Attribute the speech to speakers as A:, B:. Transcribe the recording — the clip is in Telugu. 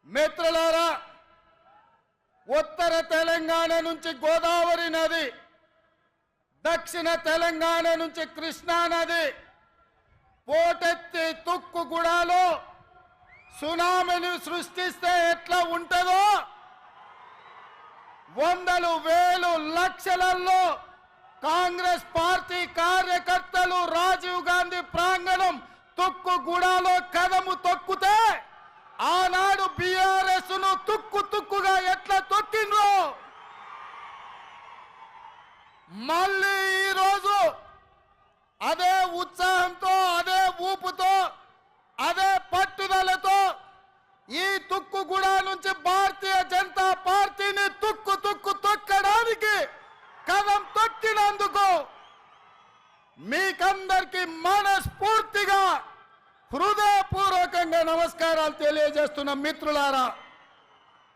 A: మిత్రులారా, ఉత్తర తెలంగాణ నుంచి గోదావరి నది, దక్షిణ తెలంగాణ నుంచి కృష్ణా నది పోటెత్తి తుక్కుగూడలో సునామీని సృష్టిస్తే ఎట్లా ఉంటుందో, వందలు వేలు లక్షలలో కాంగ్రెస్ పార్టీ కార్యకర్తలు రాజీవ్ గాంధీ ప్రాంగణం తుక్కుగూడలో కదము తొక్కితే ఆనాడు బీఆర్ఎస్ ను తుక్కుగా ఎట్లా తొక్కిండ్రో మళ్ళీ ఈరోజు అదే ఉత్సాహంతో, అదే ఊపుతో, అదే పట్టుదలతో ఈ తుక్కుగూడ నుంచి భారతీయ జనతా పార్టీని తొక్కడానికి కదం తొక్కినందుకు మీకందరికీ మనస్ఫూర్తిగా హృదయపూర్వకంగా నమస్కారాలు తెలియజేస్తున్న మిత్రులారా.